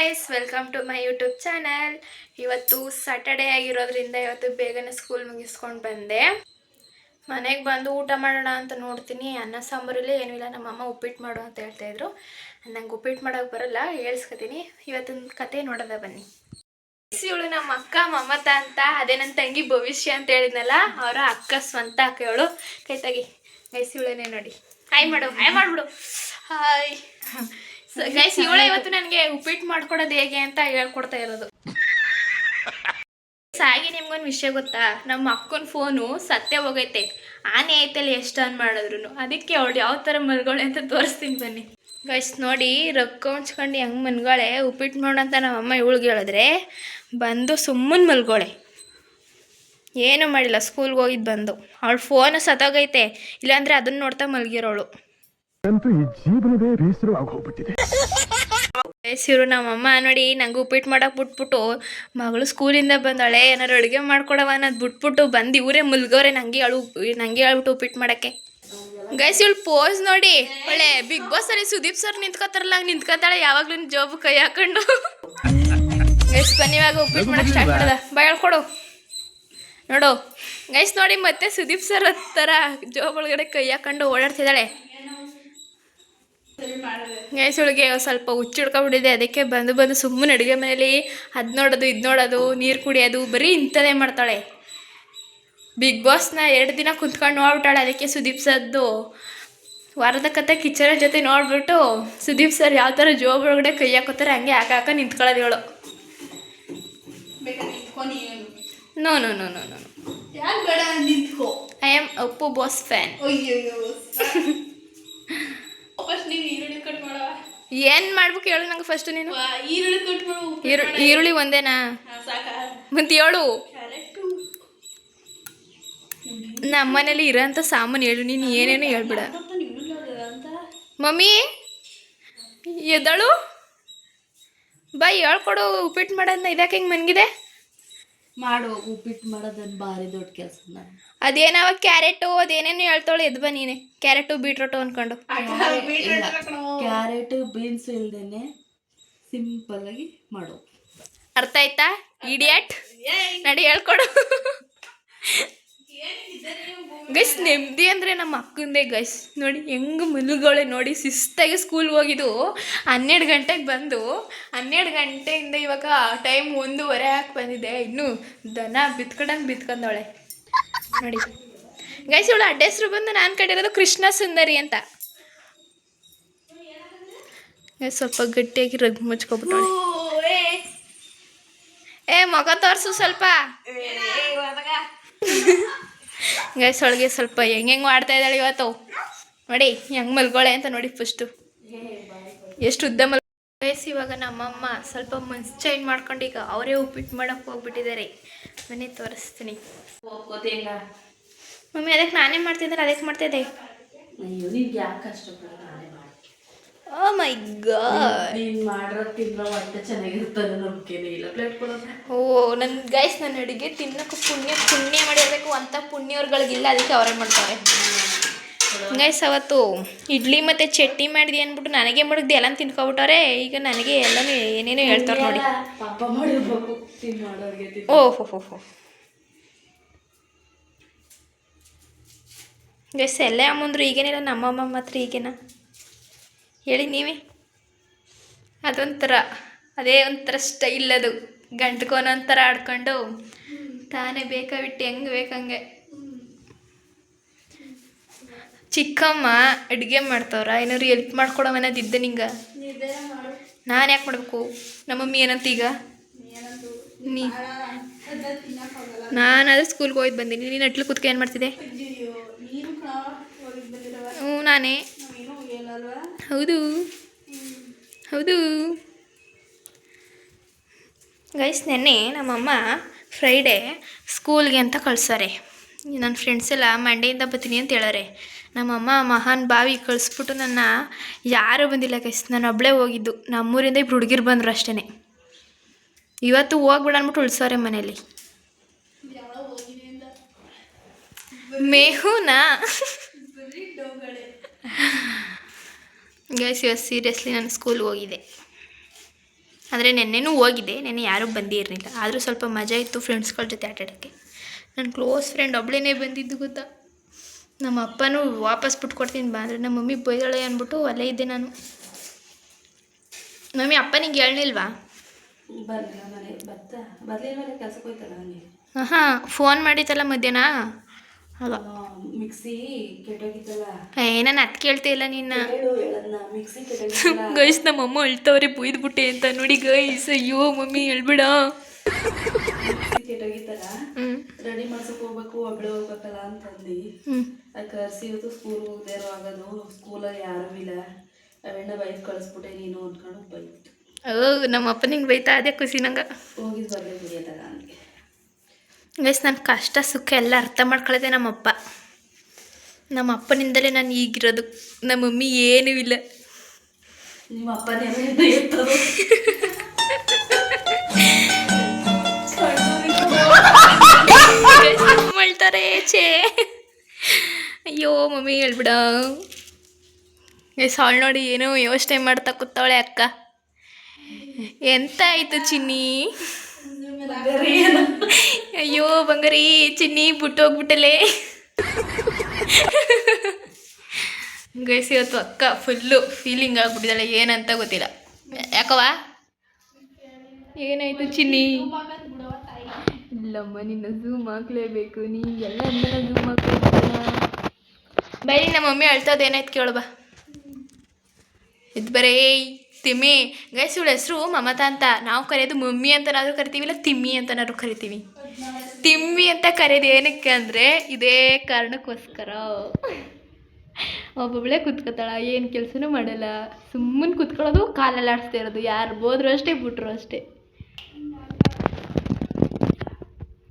Guys, welcome to my YouTube channel. ಇವತ್ತು Saturday ಆಗಿರೋದ್ರಿಂದ ಇವತ್ತು ಬೇಗನೆ ಸ್ಕೂಲ್ ಮುಗಿಸ್ಕೊಂಡು ಬಂದೆ. ಮನೆಗೆ ಬಂದು ಊಟ ಮಾಡೋಣ ಅಂತ ನೋಡ್ತೀನಿ. ಅನ್ನ ಸಾಂಬಾರಲ್ಲಿ ಏನೂ ಇಲ್ಲ. ನಮ್ಮಮ್ಮ ಉಪ್ಪಿಟ್ಟು ಮಾಡು ಅಂತ ಹೇಳ್ತಾಯಿದ್ರು. ನಂಗೆ ಉಪ್ಪಿಟ್ಟು ಮಾಡೋಕೆ ಬರೋಲ್ಲ, ಹೇಳ್ಸ್ಕೊತೀನಿ. ಇವತ್ತಿನ ಕತೆ ನೋಡೋದ ಬನ್ನಿ. ಇವಳು ನಮ್ಮ ಅಕ್ಕ ಮಮತಾ ಅಂತ, ಅದೇ ನನ್ನ ತಂಗಿ ಭವಿಷ್ಯ ಅಂತ ಹೇಳಿದ್ನಲ್ಲ, ಅವರ ಅಕ್ಕ ಸ್ವಂತ ಅಕ್ಕ ಇವಳು. ಕೈ ತೆಗಿ ಗೈಸ್, ಇವಳೇನೆ ನೋಡಿ. ಹಾಯ್ ಮಾಡ್ಬಿಡು. ಹಾಯ್ ಗೈಸ್, ಇವಳೇ ಇವತ್ತು ನನಗೆ ಉಪ್ಪಿಟ್ಟು ಮಾಡ್ಕೊಡೋದು ಹೇಗೆ ಅಂತ ಹೇಳ್ಕೊಡ್ತಾ ಇರೋದು. ಹಾಗೆ ನಿಮ್ಗೊಂದು ವಿಷಯ ಗೊತ್ತಾ, ನಮ್ಮ ಅಕ್ಕನ ಫೋನು ಸತ್ಯ ಹೋಗೈತೆ. ಆನೆ ಐತಲ್ಲಿ ಎಷ್ಟು ಆನ್ ಮಾಡಿದ್ರು. ಅದಕ್ಕೆ ಅವಳು ಯಾವ ಥರ ಮಲ್ಗೋಳೆ ಅಂತ ತೋರಿಸ್ತೀನಿ ಬನ್ನಿ. ಗೈಸ್ ನೋಡಿ, ರೊಕ್ಕ ಹೊಂಚ್ಕೊಂಡು ಹೆಂಗೆ ಮನ್ಗೋಳೆ. ಉಪ್ಪಿಟ್ಟು ಮಾಡೋಂತ ನಮ್ಮಮ್ಮ ಇವಳಿಗೆ ಹೇಳಿದ್ರೆ ಬಂದು ಸುಮ್ಮನೆ ಮಲ್ಗೋಳೆ, ಏನೂ ಮಾಡಿಲ್ಲ. ಸ್ಕೂಲ್ಗೆ ಹೋಗಿದ್ದು ಬಂದು ಅವಳು ಫೋನು ಸತ್ತೋಗೈತೆ, ಇಲ್ಲಾಂದರೆ ಅದನ್ನ ನೋಡ್ತಾ ಮಲ್ಗಿರೋಳು. ಇವರು ನಮ್ಮಮ್ಮ ನೋಡಿ, ನಂಗೆ ಉಪ್ಪಿಟ್ಟು ಮಾಡಕ್ಕೆ ಬಿಟ್ಬಿಟ್ಟು ಮಗಳು ಸ್ಕೂಲಿಂದ ಬಂದಾಳೆ, ಏನಾರು ಅಡುಗೆ ಮಾಡ್ಕೊಡವ ಅನ್ನೋದು ಬಿಟ್ಬಿಟ್ಟು ಬಂದು ಇವರೇ ಮುಲ್ಗೋರೆ ನಂಗೆ ಹೇಳ್ಬಿಟ್ಟು ಉಪ್ಪಿಟ್ಟು ಮಾಡೋಕ್ಕೆ. ಗೈಸ್, ಇವಳು ಪೋಸ್ ನೋಡಿ, ಒಳ್ಳೆ ಬಿಗ್ ಬಾಸ್ ಅಲ್ಲಿ ಸುದೀಪ್ ಸರ್ ನಿಂತ್ಕೋತಾರಲ್ಲ ಹಂಗೆ ನಿಂತ್ಕೋತಾಳೆ ಯಾವಾಗ್ಲೂ ಜೋಬು ಕೈ ಹಾಕೊಂಡು. ಗೈಸ್ ಬನ್ನಿ, ಇವಾಗ ಉಪ್ಪಿಟ್ಟು ಮಾಡಕ್ಕೆ ಸ್ಟಾರ್ಟ್ ಮಾಡೋದ. ಬಾ ಹೇಳ್ಕೊಡು ನೋಡು. ಗೈಸ್ ನೋಡಿ, ಮತ್ತೆ ಸುದೀಪ್ ಸರ್ ಥರ ಜೋಬ್ ಒಳಗಡೆ ಕೈ ಹಾಕೊಂಡು ಓಡಾಡ್ತಿದ್ದಾಳೆ. ಗೈಸ್, ಇವಳಿಗೆ ಸ್ವಲ್ಪ ಹುಚ್ಚಿಡ್ಕೊಬಿಟ್ಟಿದೆ. ಅದಕ್ಕೆ ಬಂದು ಸುಮ್ಮನೆ ಅಡುಗೆ ಮನೇಲಿ ಅದು ನೋಡೋದು ಇದು ನೋಡೋದು, ನೀರು ಕುಡಿಯೋದು, ಬರೀ ಇಂಥದೇ ಮಾಡ್ತಾಳೆ. ಬಿಗ್ ಬಾಸ್ನ 2 ದಿನ ಕುಂತ್ಕೊಂಡು ನೋಡ್ಬಿಟ್ಟಾಳೆ. ಅದಕ್ಕೆ ಸುದೀಪ್ ಸರ್ದು ವಾರದ ಕತೆ ಕಿಚನ್ ಜೊತೆ ನೋಡ್ಬಿಟ್ಟು ಸುದೀಪ್ ಸರ್ ಯಾವ ಥರ ಜೋಬ್ ಒಳಗಡೆ ಕೈ ಹಾಕೋತಾರೆ ಹಂಗೆ ಹಾಕ ನಿಂತ್ಕೊಳ್ಳೋದು ಇವಳು. No no no no no I am Appu boss fan. ಏನ್ ಮಾಡ್ಬೇಕು ಹೇಳು ನಂಗೆ ಫಸ್ಟ್. ನೀನು ಈರುಳ್ಳಿ ಒಂದೇನಾ ಮತ್ತೆ ಹೇಳು. ನಮ್ಮನೇಲಿ ಇರೋಂಥ ಸಾಮಾನು ಹೇಳು, ನೀನು ಏನೇನು ಹೇಳ್ಬಿಡ. ಮಮ್ಮಿ ಎದ್ದಳು, ಬಾ ಹೇಳ್ಕೊಡು. ಉಪ್ಪಿಟ್ಟು ಮಾಡೋದನ್ನ ಇದಕ್ಕೆ ಹೆಂಗೆ ಮನ್ಗಿದೆ ಮಾಡು. ಉಪ್ಪಿಟ್ಟು ಮಾಡೋದನ್ನ ಭಾರಿ ದೊಡ್ಡ ಕೆಲಸ. ಅದೇನವ ಕ್ಯಾರೆಟು ಅದೇನೇನು ಹೇಳ್ತಾಳೆ. ಎದ್ದು ಬಾ ನೀನೆ. ಕ್ಯಾರೆಟು ಬೀಟ್ರೋಟು ಅಂದ್ಕೊಂಡು. ಕ್ಯಾರೆಟು ಬೀನ್ಸ್ ಇಲ್ದೇನೆ ಸಿಂಪಲ್ ಆಗಿ ಮಾಡು. ಅರ್ಥ ಆಯ್ತಾ ಇಡಿಯಟ್? ನಡಿ ಹೇಳ್ಕೊಡು. ಗೈಸ್, ನೆಮ್ಮದಿ ಅಂದರೆ ನಮ್ಮ ಅಕ್ಕಂದೇ. ಗೈಸ್ ನೋಡಿ ಹೆಂಗೆ ಮಲಗೋಳೆ ನೋಡಿ. ಶಿಸ್ತಾಗಿ ಸ್ಕೂಲ್ಗೆ ಹೋಗಿದ್ದು 12 ಗಂಟೆಗೆ ಬಂದು 12 ಗಂಟೆಯಿಂದ ಇವಾಗ ಟೈಮ್ 1:15 ಹಾಕಿ ಬಂದಿದ್ದೆ. ಇನ್ನೂ ದನ ಬಿತ್ಕೊಂಡವಳೆ ನೋಡಿ. ಗೈಸ್, ಇವಳು ಅಡ್ಡ ಹೆಸರು ಬಂದು ನಾನು ಕಟ್ಟಿರೋದು ಕೃಷ್ಣ ಸುಂದರಿ ಅಂತ. ಸ್ವಲ್ಪ ಗಟ್ಟಿಯಾಗಿ ರಗ್ ಮುಚ್ಕೊಬಿಟ್ಟವಳೆ. ಮಗ ತೋರಿಸು ಸ್ವಲ್ಪ. ಗೈಸ್, ಒಳಗೆ ಸ್ವಲ್ಪ ಹೆಂಗೆ ಮಾಡ್ತಾ ಇದ್ದಾಳೆ ಇವತ್ತು ನೋಡಿ. ಹೆಂಗೆ ಮಲ್ಗೋಳೆ ಅಂತ ನೋಡಿ ಫಸ್ಟು, ಎಷ್ಟು ಉದ್ದ ಗೈಸ್, ಇವಾಗ ನಮ್ಮಮ್ಮ ಸ್ವಲ್ಪ ಮನ್ಸು ಚೇಂಜ್ ಮಾಡ್ಕೊಂಡು ಈಗ ಅವರೇ ಉಪ್ಪಿಟ್ಟು ಮಾಡೋಕ್ಕೆ ಹೋಗ್ಬಿಟ್ಟಿದ್ದಾರೆ. ಮನೆ ತೋರಿಸ್ತೀನಿ. ಮಮ್ಮಿ ಅದಕ್ಕೆ ನಾನೇ ಮಾಡ್ತಿದ್ದಾರೆ, ಅದಕ್ಕೆ ಮಾಡ್ತಿದ್ದೆ. ಓ ಮೈ ಗಾಡ್, ಓ ನನ್ನ ಗೈಸ್, ನನ್ನ ಅಡುಗೆ ತಿನ್ನೋಕ್ಕೂ ಪುಣ್ಯ ಮಾಡಿರಬೇಕು ಅಂತ ಪುಣ್ಯವ್ರುಗಳಿಗಿಲ್ಲ, ಅದಕ್ಕೆ ಅವರೇ ಮಾಡ್ತಾರೆ. ಗೈಸ್, ಅವತ್ತು ಇಡ್ಲಿ ಮತ್ತು ಚಟ್ನಿ ಮಾಡಿದೆ ಅಂದ್ಬಿಟ್ಟು ನನಗೆ ಮಾಡಿದ್ದೆ ಎಲ್ಲ ತಿನ್ಕೊಬಿಟ್ಟವ್ರೆ. ಈಗ ನನಗೆ ಎಲ್ಲನೂ ಏನೇನೋ ಹೇಳ್ತಾರೆ ನೋಡಿ. ಓಹೋ ಗೈಸ್, ಎಲ್ಲೇ ಅಮ್ಮಂದ್ರು ಈಗೇನಿಲ್ಲ, ನಮ್ಮಮ್ಮ ಮಾತ್ರ ಈಗೇನ ಹೇಳಿ ನೀವೇ. ಅದೇ ಒಂಥರ ಸ್ಟೈಲ್ ಅದು. ಗಂಟ್ಕೋನೊಂಥರ ಆಡ್ಕೊಂಡು ತಾನೇ ಬೇಕಾಬಿಟ್ಟು ಹೆಂಗೆ ಬೇಕಂಗೆ. ಚಿಕ್ಕಮ್ಮ ಅಡುಗೆ ಮಾಡ್ತವ್ರ, ಏನಾದ್ರು ಎಲ್ಪ್ ಮಾಡ್ಕೊಡೋ ಅನ್ನೋದಿದ್ದೆ ನಿಂಗೆ. ನಾನು ಯಾಕೆ ಮಾಡಬೇಕು? ನಮ್ಮ ಮಮ್ಮಿ ಏನಂತ ಈಗ ನಾನಾದ್ರೆ ಸ್ಕೂಲ್ಗೆ ಹೋಗಿದ್ದು ಬಂದೀನಿ. ನೀನು ಅಟ್ಲು ಕೂತ್ಕೆ ಏನು ಮಾಡ್ತಿದ್ದೆ? ಹ್ಞೂ ನಾನೇ. ಹೌದು ಗೈಸ್, ನೆನ್ನೆ ನಮ್ಮಮ್ಮ ಫ್ರೈಡೇ ಸ್ಕೂಲ್ಗೆ ಅಂತ ಕಳ್ಸೋರೆ. ನನ್ನ ಫ್ರೆಂಡ್ಸ್ ಎಲ್ಲ ಮಂಡೆಯಿಂದ ಬರ್ತೀನಿ ಅಂತ ಹೇಳೋರೆ. ನಮ್ಮಮ್ಮ ಮಹಾನ್ ಬಾವಿ ಕಳಿಸ್ಬಿಟ್ಟು ನನ್ನ ಯಾರೂ ಬಂದಿಲ್ಲ ಗೈಸ್, ನಾನು ಒಬ್ಬಳೇ ಹೋಗಿದ್ದು. ನಮ್ಮೂರಿಂದ 2 ಹುಡುಗಿರು ಬಂದರು ಅಷ್ಟೇ. ಇವತ್ತು ಹೋಗ್ಬಿಡ ಅಂದ್ಬಿಟ್ಟು ಉಳಿಸೋರೆ ಮನೇಲಿ. ಮೇಹುನಾ ಗೈಸ್, ಇವತ್ತು ಸೀರಿಯಸ್ಲಿ ನಾನು ಸ್ಕೂಲ್ಗೆ ಹೋಗಿದ್ದೆ. ಆದರೆ ನೆನ್ನೆನೂ ಹೋಗಿದ್ದೆ, ನೆನ್ನೆ ಯಾರೂ ಬಂದೇ ಇರಲಿಲ್ಲ. ಆದರೂ ಸ್ವಲ್ಪ ಮಜಾ ಇತ್ತು ಫ್ರೆಂಡ್ಸ್ಗಳ ಜೊತೆ ಆಟಾಡೋಕ್ಕೆ. ನನ್ನ ಕ್ಲೋಸ್ ಫ್ರೆಂಡ್ ಒಬ್ಬಳೇ ಬಂದಿದ್ದು ಗೊತ್ತಾ. ನಮ್ಮ ಅಪ್ಪನೂ ವಾಪಸ್ ಬಿಟ್ಕೊಡ್ತೀನಿ ಬಾ ಅಂದರೆ ನಮ್ಮ ಮಮ್ಮಿ ಬೈದಾಳೆ ಅಂದ್ಬಿಟ್ಟು ಅಲ್ಲೇ ಇದ್ದೆ ನಾನು. ಮಮ್ಮಿ ಅಪ್ಪನಿಗೆ ಹೇಳಲಿಲ್ವಾ? ಬರಲಿಲ್ಲ ಮನೆ ಬರಲಿಲ್ಲ ಕೆಲ್ಸಕ್ಕೆ ಹೋಯ್ತಲ್ಲ ಹಂಗೆ. ಹಾಂ, ಫೋನ್ ಮಾಡಿತ್ತಲ್ಲ ಮಧ್ಯಾಹ್ನ. ಅಲ್ಲ ಮಿಕ್ಸಿ ಕೆಟ್ಟೋಗಿತ್ತಲ್ಲ. ನಾನು ಅದು ಕೇಳ್ತಾ ಇಲ್ಲ ನಿನ್ನ. ಹೇಳದ್ನ ಮಿಕ್ಸಿ ಕೆಟ್ಟೋಗಿತ್ತಲ್ಲ. ಗೈಸ್ ನಮ್ಮಮ್ಮ ಅಳ್ತವ್ರೆ ಬೈದ್ಬಿಟ್ಟೆ ಅಂತ ನೋಡಿ ಗೈಸ್. ಅಯ್ಯೋ ಮಮ್ಮಿ ಹೇಳ್ಬೇಡ. ಮಿಕ್ಸಿ ಕೆಟ್ಟೋಗಿತ್ತಲ್ಲ, ರೆಡಿ ಮಾಡ್ಸಕ್ಕೆ ಹೋಗ್ಬೇಕು, ಒಬ್ಬಳೆ ಹೋಗ್ಬೇಕಲ್ಲ ಅಂತಂದು ಅದು ಕರ್ಸಿ ಇವತ್ತು ಸ್ಕೂಲ್ಗೆ ಹೋಗದೆ ಇರೋ ಆಗೋದು. ಸ್ಕೂಲಲ್ಲಿ ಯಾರೂ ಇಲ್ಲ, ಅವೆಣ್ಣ ಬೈದು ಕಳಿಸ್ಬಿಟ್ಟೆ ನೀನು ಅಂದ್ಕೊಂಡು ಬೈತು. ನಮ್ಮ ಅಪ್ಪನಿಗೆ ಬೈತಾ ಅದೇ ಖುಷಿ ನಂಗೆ. ಹೋಗಿದ್ದು ಬರಲೇ ಬಿಡಿಯತ್ತಾಗ ನನಗೆ. ಗೈಸ್ ನನ್ನ ಕಷ್ಟ ಸುಖ ಎಲ್ಲ ಅರ್ಥ ಮಾಡ್ಕೊಳ್ಳೋದೆ ನಮ್ಮಪ್ಪ. ನಮ್ಮ ಅಪ್ಪನಿಂದಲೇ ನಾನು ಈಗಿರೋದು. ನಮ್ಮ ಮಮ್ಮಿ ಏನೂ ಇಲ್ಲ. ನಿಮ್ಮ ಅಪ್ಪನೇ ಇರ್ತದೆ. ಮಾಡ್ತಾರೆ ಚೇ. ಅಯ್ಯೋ ಮಮ್ಮಿ ಹೇಳ್ಬಿಡ. ಸಾಳ್ ನೋಡಿ ಏನೋ ಯೋಚನೆ ಮಾಡ್ತಾ ಕೂತವಳೆ ಅಕ್ಕ. ಎಂತ ಆಯಿತು ಚಿನ್ನಿ? ಅಯ್ಯೋ ಬಂಗಾರಿ ಚಿನ್ನಿ ಬಿಟ್ಟು ಹೋಗ್ಬಿಟ್ಟಲೆ. ಗೈಸ್ ಇವತ್ತು ಅಕ್ಕ ಫುಲ್ಲು ಫೀಲಿಂಗ್ ಆಗ್ಬಿಟ್ಟಿದ್ದಾಳೆ, ಏನಂತ ಗೊತ್ತಿಲ್ಲ. ಯಾಕವ ಏನಾಯಿತು ಚಿನ್ನಿ? ಇಲ್ಲಮ್ಮ ನಿನ್ನ ಝೂಮ್ ಹಾಕ್ಲೇಬೇಕು. ನೀ ಎಲ್ಲ ಝೂಮ್ ಹಾಕ್ಲೇಬೇಕು. ಬೈ ನಮ್ಮ ಮಮ್ಮಿ ಅಳ್ತದ ಏನಾಯ್ತು ಕೇಳು ಬಾ. ಇದು ಬರೇ ತಿಮ್ಮಿ. ಗೈಸ್ ಇವಳ ಹೆಸರು ಮಮತಾ ಅಂತ. ನಾವು ಕರೆಯೋದು ಮಮ್ಮಿ ಅಂತನಾದ್ರೂ ಕರಿತೀವಿ, ಇಲ್ಲ ತಿಮ್ಮಿ ಅಂತನಾದ್ರೂ ಕರಿತೀವಿ. ತಿಮ್ಮಿ ಅಂತ ಕರೆಯೋದು ಏನಕ್ಕೆ ಅಂದರೆ ಇದೇ ಕಾರಣಕ್ಕೋಸ್ಕರ. ಒಬ್ಬೊಬ್ಬಳೇ ಕೂತ್ಕೊತಾಳ, ಏನು ಕೆಲಸನೂ ಮಾಡಲ್ಲ, ಸುಮ್ಮನೆ ಕೂತ್ಕೊಳ್ಳೋದು, ಕಾಲೆಲ್ಲ ಆಡಿಸ್ತಾ ಇರೋದು. ಯಾರು ಬೋದ್ರು ಅಷ್ಟೇ, ಬಿಟ್ರು ಅಷ್ಟೇ.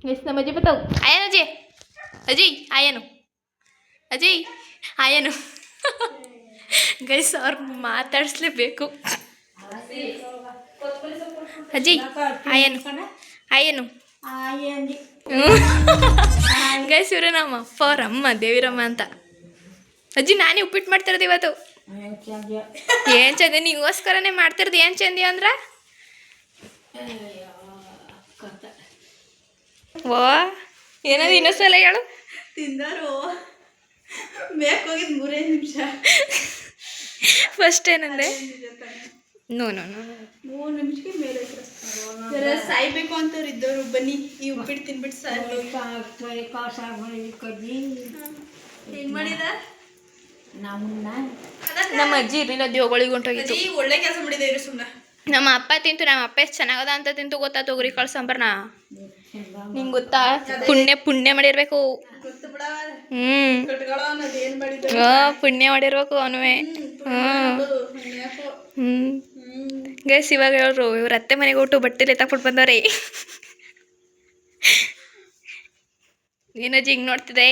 ಗೈಸ್ ನಮ್ಮ ಅಜ್ಜಿ ಬರ್ತಾವು. ಆಯನು ಅಜ್ಜಿ, ಅಜ್ಜಿ ಆಯನು, ಅಜ್ಜಿ ಆಯನು. ಗೈಸ್ ಅವ್ರು ಮಾತಾಡಿಸ್ಲೇಬೇಕು. ಅಜ್ಜಿ ಆಯನು, ಆಯನು. ಗೈಸ್ ಇವ್ರೆ ನಮ್ಮ ಅಪ್ಪ ಅವ್ರ ಅಮ್ಮ ದೇವಿರಮ್ಮ ಅಂತ. ಅಜ್ಜಿ ನಾನೇ ಉಪ್ಪಿಟ್ಟು ಮಾಡ್ತಿರೋದು ಇವತ್ತು. ಏನು ಚಂದ, ನೀಗೋಸ್ಕರನೇ ಮಾಡ್ತಿರೋದು. ಏನು ಚಂದಿ ಅಂದ್ರೆ ಓ ಏನಾದ್ರು ಇನ್ನೊಂದ್ಸಲ ಹೇಳು. ತಿಂದಾರು ಬೇಕು ಹೋಗಿದ್ದು 3 ನಿಮಿಷ. ಫಸ್ಟ್ ಏನಂದ್ರೆ ನೋ ನೋ ನೋ 3 ನಿಮಿಷಕ್ಕೆ ಮೇಲೆ ಸಾಯ್ಬೇಕು ಅಂತವ್ರು ಇದ್ದವರು. ಬನ್ನಿ ಈ ಉಪ್ಪಿಟ್ಟು ತಿನ್ಬಿಟ್ಟು ಸಾಯ್ಬೇಕು. ಏನು ಮಾಡಿದ ನಮ್ಮ ಅಜ್ಜಿ ಇರಲಿಲ್ಲ, ದೇವಗಳಿಗೆ ಹೊಂಟೋಗಿತ್ತು. ಒಳ್ಳೆ ಕೆಲಸ ಮಾಡಿದೆ ಇರು ಸುಮ್ಮನೆ. ನಮ್ಮ ಅಪ್ಪ ತಿಂತು, ನಮ್ಮ ಅಪ್ಪ ಎಷ್ಟು ಚೆನ್ನಾಗದ ಅಂತ ತಿಂತು ಗೊತ್ತಾ? ತೊಗರಿ ಕಾಳು ಸಾಂಬಾರ್ನ. ನಿಂಗೆ ಗೊತ್ತಾ? ಪುಣ್ಯ ಮಾಡಿರ್ಬೇಕು. ಪುಣ್ಯ ಮಾಡಿರ್ಬೇಕು ಅವನುವೆ. ಗೈಸ್ ಇವಾಗ ಹೇಳ್ರು ಇವ್ರ ಅತ್ತೆ ಮನೆಗೆ ಹೊಟ್ಟು ಬಟ್ಟೆಲೆ ತಕ್ಬಿಟ್ಟು ಬಂದವ್ರೆ. ಏನಜ್ಜಿ ಹಿಂಗೆ ನೋಡ್ತಿದೆ?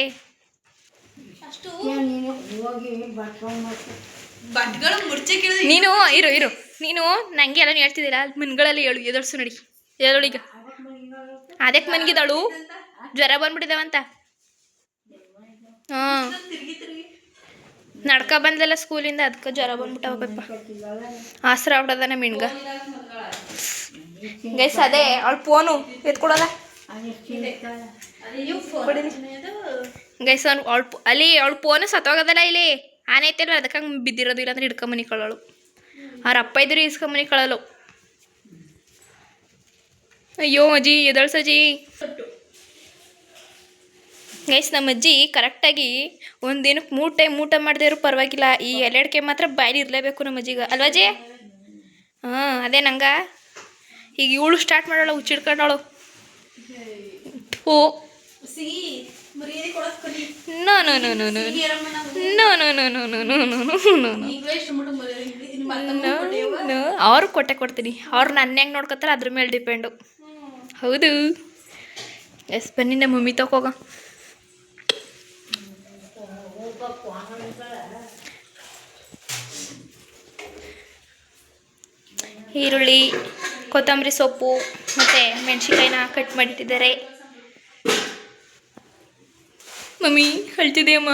ನೀನು ಇರು ಇರು, ನೀನು ನಂಗೆ ಎಲ್ಲ ಹೇಳ್ತಿದ್ದೀರಾ ಮನ್ಗಳಲ್ಲಿ ಹೇಳು. ಎದಳ್ಸು ನಡಿ, ಎದೊಳೀಗ. ಅದಕ್ಕೆ ಮನ್ಗಿದಳು ಜ್ವರ ಬಂದ್ಬಿಟ್ಟಿದ್ದಾವಂತ. ಹಾಂ ನಡ್ಕ ಬಂದಲ್ಲ ಸ್ಕೂಲಿಂದ, ಅದಕ್ಕೆ ಜ್ವರ ಬಂದ್ಬಿಟ್ಟವಪ್ಪ. ಆಸರ ಆಗ್ಬಿಡದ ನಮ್ಮ ಹೆಣ್ಗ. ಗೈಸ್ ಅದೇ ಅವಳು ಫೋನು ಎತ್ಕೊಡಲ್ಲ. ಗೈಸ್ ಅವಳು ಅಲ್ಲಿ ಅವಳು ಫೋನು ಸತ್ತೋಗೋದಲ್ಲ. ಇಲ್ಲಿ ಆನೆ ಐತಲ್ಲ, ಅದಕ್ಕೆ ಹಂಗೆ ಬಿದ್ದಿರೋದು. ಇಲ್ಲಾಂದ್ರೆ ಹಿಡ್ಕೊಂಬನಿ ಕಳೋಳು. ಅವ್ರ ಅಪ್ಪ ಇದ್ರು ಇಸ್ಕೊಂಬನಿ ಕಳಲು. ಅಯ್ಯೋ ಅಜ್ಜಿ ಎದಳ್ಸಜ್ಜಿ. ಗೈಸ್ ನಮ್ಮ ಅಜ್ಜಿ ಕರೆಕ್ಟಾಗಿ ಒಂದು ದಿನಕ್ಕೆ 3 ಟೈಮ್ ಊಟ ಮಾಡದೇ ಇರೋ ಪರವಾಗಿಲ್ಲ, ಈ ಎಲೆಡ್ಕೆ ಮಾತ್ರ ಬಾಯಲ್ಲಿ ಇರಲೇಬೇಕು ನಮ್ಮ ಅಜ್ಜಿಗೆ. ಅಲ್ವಾ ಅಜ್ಜಿ? ಹಾಂ ಅದೇ ನಂಗೆ ಈಗ ಇವಳು ಸ್ಟಾರ್ಟ್ ಮಾಡೋಳು, ಹುಚ್ಚಿಡ್ಕೊಂಡವಳು. Oh no no no no no no no no no no no no no no. ಅವ್ರು ಕೊಡ್ತೀನಿ. ಅವ್ರು ನನ್ನ ಹೆಂಗೆ ನೋಡ್ಕೊತಾರೆ ಅದ್ರ ಮೇಲೆ ಡಿಪೆಂಡು. ಹೌದು. ಎಸ್ ಬನ್ನಿ ನಮ್ಮ ಮಮ್ಮಿ ತಗೋಗ. ಈರುಳ್ಳಿ, ಕೊತ್ತಂಬರಿ ಸೊಪ್ಪು ಮತ್ತು ಮೆಣಸಿನ್ಕಾಯಿನ ಕಟ್ ಮಾಡಿಟ್ಟಿದ್ದಾರೆ. ಮಮ್ಮಿ ಹೇಳ್ತಿದ್ದೀಯಮ್ಮ.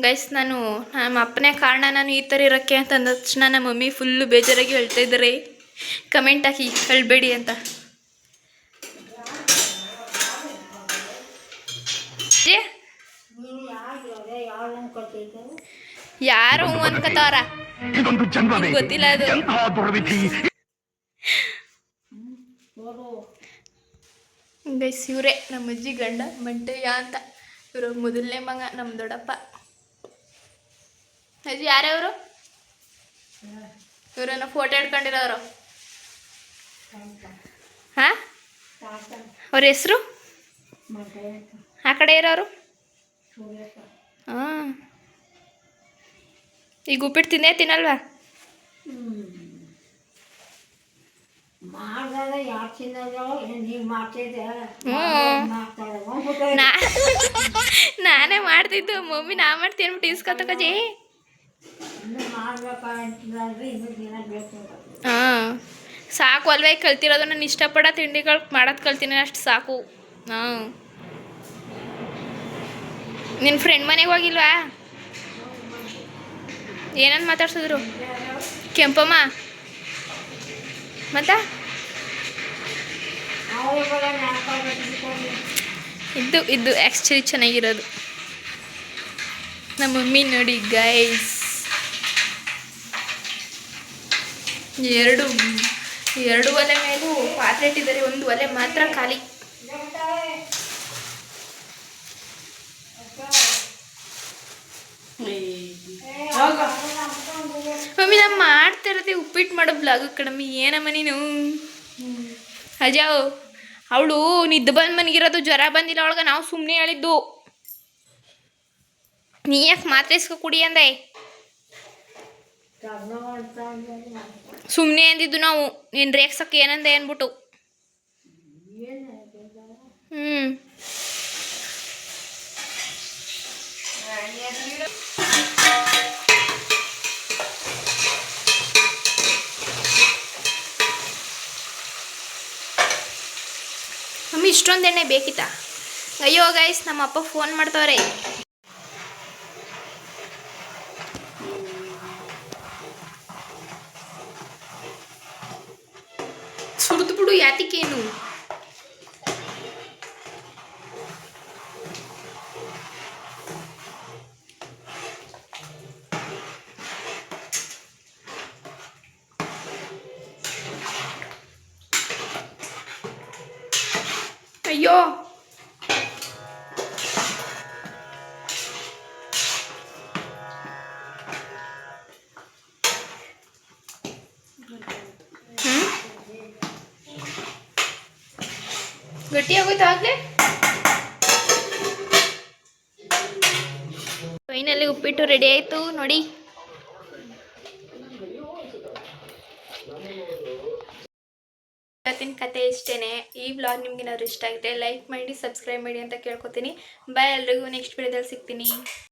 ಗೈಸ್ ನಮ್ಮ ಅಪ್ಪನೇ ಕಾರಣ ನಾನು ಈ ಥರ ಇರೋಕ್ಕೆ ಅಂತಂದ ತಕ್ಷಣ ನಮ್ಮ ಮಮ್ಮಿ ಫುಲ್ಲು ಬೇಜಾರಾಗಿ ಹೇಳ್ತಾ ಇದ್ದಾರೆ. ಕಮೆಂಟ್ ಹಾಕಿ ಹೇಳ್ಬೇಡಿ ಅಂತ. ಯಾರು ಅನ್ಕೋತಾರ ಗೊತ್ತಿಲ್ಲ ಅದು. ಗೈಸ್ ಇವರೇ ನಮ್ಮ ಅಜ್ಜಿ ಗಂಡ ಮಂಟಯ್ಯ ಅಂತ. ಇವರು ಮೊದಲನೇ ಮಗ ನಮ್ಮ ದೊಡ್ಡಪ್ಪ. ಅಜ್ಜಿ ಯಾರ್ಯಾವರು? ಇವರನ್ನ ಫೋಟೋ ಹಿಡ್ಕೊಂಡಿರೋರು. ಹಾಂ, ಅವ್ರ ಹೆಸರು? ಆ ಕಡೆ ಇರೋರು? ಹಾಂ. ಈಗ ಉಪ್ಪಿಟ್ಟು ತಿನ್ನಲ್ವಾ? ನಾನೇ ಮಾಡ್ತಿದ್ದು. ಮಮ್ಮಿ ನಾ ಮಾಡ್ತೀನಿ ಅಂದ್ಬಿಟ್ಟು ಇಸ್ಕೊತಕಜಿ. ಹಾಂ, ಸಾಕು ಅಲ್ವೇ ಕಲ್ತಿರೋದು. ನಾನು ಇಷ್ಟಪಡೋ ತಿಂಡಿಗಳು ಮಾಡೋದು ಕಲ್ತೀನಿ ಅಷ್ಟು ಸಾಕು. ಹಾಂ. ನಿನ್ನ ಫ್ರೆಂಡ್ ಮನೆಗೆ ಹೋಗಿಲ್ವಾ? ಏನಂತ ಮಾತಾಡ್ಸಿದ್ರು? ಕೆಂಪಮ್ಮ ಮತ್ತ ಇದ್ದು ಆ್ಯಕ್ಚುಲಿ ಚೆನ್ನಾಗಿರೋದು. ನಮ್ಮ ಮಮ್ಮಿ ನೋಡಿ ಗೈಸ್, ಎರಡು ಒಲೆ ಮೇಲೂ ಪಾತ್ರೆ ಇಟ್ಟಿದ್ದಾರೆ. ಒಂದು ಒಲೆ ಮಾತ್ರ ಖಾಲಿ. ಮಮ್ಮಿ ನಾವು ಮಾಡ್ತಾ ಇರೋದೇ ಉಪ್ಪಿಟ್ಟು ಮಾಡೋ ಬ್ಲಾಗು ಕಣಮ್ಮಿ. ಏನಮ್ಮ ನೀನು? ಅಜಾವ್ ಅವಳು ನಿದ್ದು ಬಂದು ಮನಗಿರೋದು, ಜ್ವರ ಬಂದಿಲ್ಲ ಅವಳಿಗೆ. ನಾವು ಸುಮ್ಮನೆ ಹೇಳಿದ್ದು. ನೀ ಯಾಕೆ ಮಾತ್ರೆ ಇಸ್ಕೊ ಕುಡಿ ಅಂದೆ? ಸುಮ್ಮನೆ ಅಂದಿದ್ದು ನಾವು. ನೀನು ರೇಗ್ಸಕ್ಕೆ ಏನಂದೆ ಅಂದ್ಬಿಟ್ಟು. ಮಮ್ಮಿ ಇಷ್ಟೊಂದು ಎಣ್ಣೆ ಬೇಕಿತ್ತಾ? ಅಯ್ಯೋ ಗೈಸ್, ನಮ್ಮ ಅಪ್ಪ ಫೋನ್ ಮಾಡ್ತವ್ರೆ. ಸುರಿದು ಬಿಡು, ಯಾತಿಕೇನು? ಅಯ್ಯೋ ಗಟ್ಟಿ ಆಗೋಯ್ತು ಆಗ್ಲೇ. ಫೈನಲಿ ಉಪ್ಪಿಟ್ಟು ರೆಡಿ ಆಯಿತು ನೋಡಿ. ಇವತ್ತಿನ ಕತೆ ಇಷ್ಟೇನೆ. ಈ ವ್ಲಾಗ್ ನಿಮ್ಗೆ ಏನಾದ್ರು ಇಷ್ಟ ಆಗಿದೆ ಲೈಕ್ ಮಾಡಿ, ಸಬ್ಸ್ಕ್ರೈಬ್ ಮಾಡಿ ಅಂತ ಕೇಳ್ಕೊತೀನಿ. ಬಾಯ್, ಎಲ್ರಿಗೂ ನೆಕ್ಸ್ಟ್ ವಿಡಿಯೋದಲ್ಲಿ ಸಿಗ್ತೀನಿ.